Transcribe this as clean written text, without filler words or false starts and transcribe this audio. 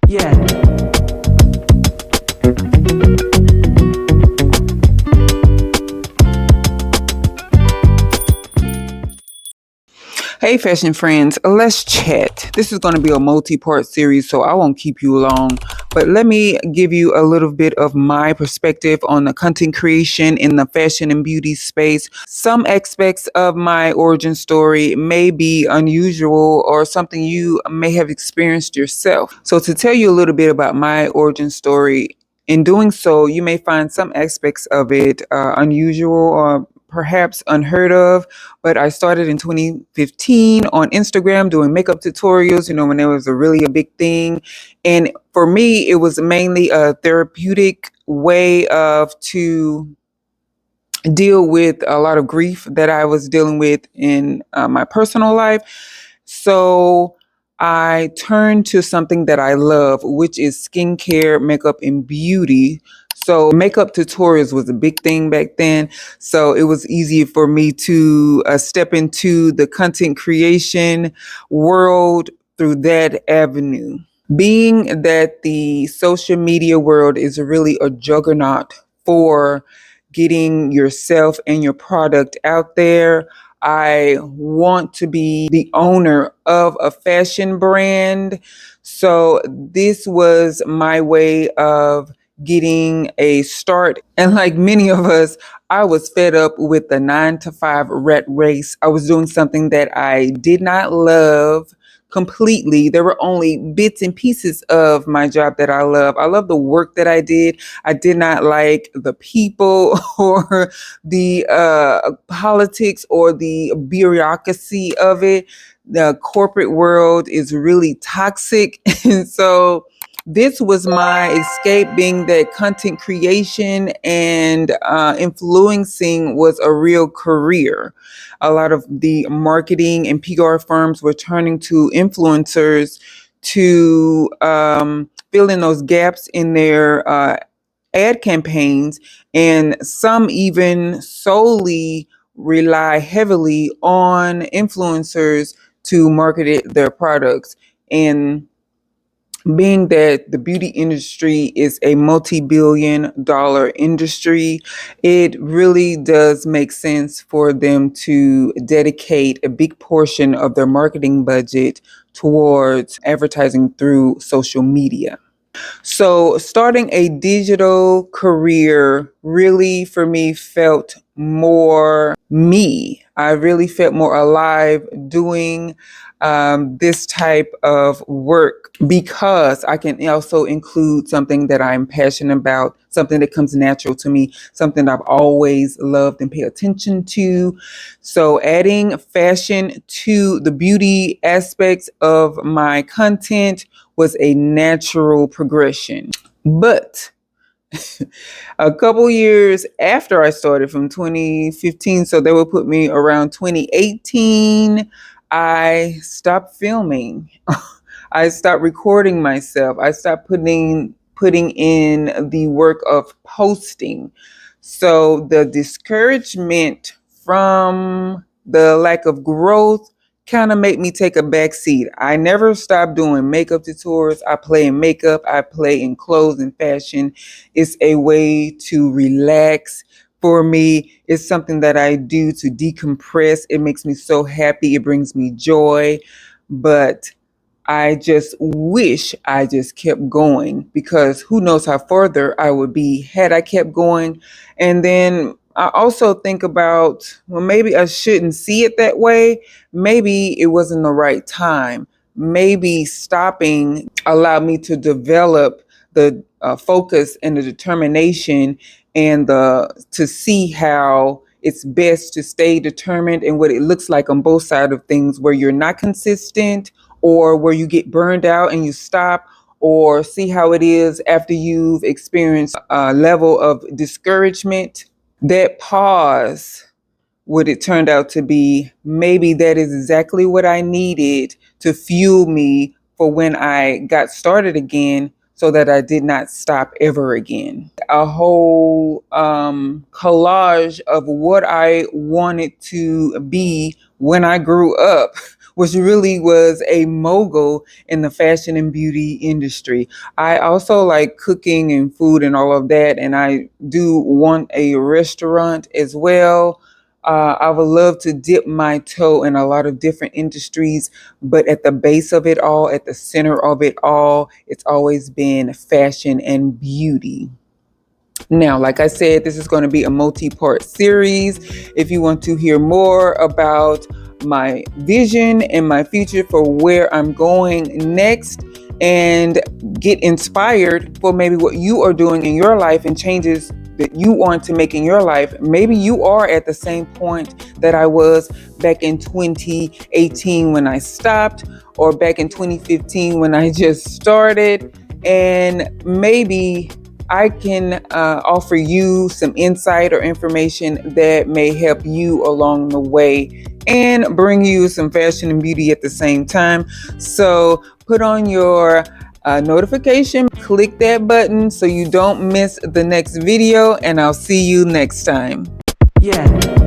Yeah. Hey, fashion friends, let's chat. This is going to be a multi-part series, so I won't keep you long. But let me give you a little bit of my perspective on the content creation in the fashion and beauty space. Some aspects of my origin story may be unusual or something you may have experienced yourself. So, to tell you a little bit about my origin story, in doing so, you may find some aspects of it unusual or perhaps unheard of, but I started in 2015 on Instagram doing makeup tutorials, when it was really a big thing. And for me, it was mainly a therapeutic way of to deal with a lot of grief that I was dealing with in my personal life. So I turned to something that I love, which is skincare, makeup, and beauty. So makeup tutorials was a big thing back then. So it was easy for me to step into the content creation world through that avenue. Being that the social media world is really a juggernaut for getting yourself and your product out there, I want to be the owner of a fashion brand. So this was my way of getting a start. And like many of us, I was fed up with the 9 to 5 rat race. I was doing something that I did not love completely. There were only bits and pieces of my job that I love. I love the work that I did. I did not like the people or the politics or the bureaucracy of it. The corporate world is really toxic. And so this was my escape, being that content creation and influencing was a real career. A lot of the marketing and PR firms were turning to influencers to fill in those gaps in their ad campaigns, and some even solely rely heavily on influencers to their products. And being that the beauty industry is a multi-billion dollar industry, it really does make sense for them to dedicate a big portion of their marketing budget towards advertising through social media. So, starting a digital career really for me felt more me. I really felt more alive doing this type of work because I can also include something that I'm passionate about, something that comes natural to me, something I've always loved and pay attention to. So, adding fashion to the beauty aspects of my content was a natural progression. But a couple years after I started, from 2015, so they would put me around 2018, I stopped filming. I stopped recording myself. I stopped putting in the work of posting. So the discouragement from the lack of growth kind of made me take a back seat. I never stopped doing makeup tutorials. I play in makeup, I play in clothes and fashion. It's a way to relax. For me, it's something that I do to decompress. It makes me so happy. It brings me joy. But I just wish I just kept going, because who knows how further I would be had I kept going. And then I also think about, well, maybe I shouldn't see it that way. Maybe it wasn't the right time. Maybe stopping allowed me to develop the focus and the determination and the to see how it's best to stay determined and what it looks like on both sides of things, where you're not consistent or where you get burned out and you stop, or see how it is after you've experienced a level of discouragement. That pause, what it turned out to be, maybe that is exactly what I needed to fuel me for when I got started again, so that I did not stop ever again. A whole collage of what I wanted to be when I grew up, which really was a mogul in the fashion and beauty industry. I also like cooking and food and all of that, and I do want a restaurant as well. I would love to dip my toe in a lot of different industries, but at the base of it all, at the center of it all, it's always been fashion and beauty. Now, like I said, this is going to be a multi-part series. If you want to hear more about my vision and my future for where I'm going next and get inspired for maybe what you are doing in your life and changes that you want to make in your life, maybe you are at the same point that I was back in 2018 when I stopped, or back in 2015 when I just started, and maybe I can offer you some insight or information that may help you along the way and bring you some fashion and beauty at the same time. So put on your notification, click that button so you don't miss the next video, and I'll see you next time. Yeah.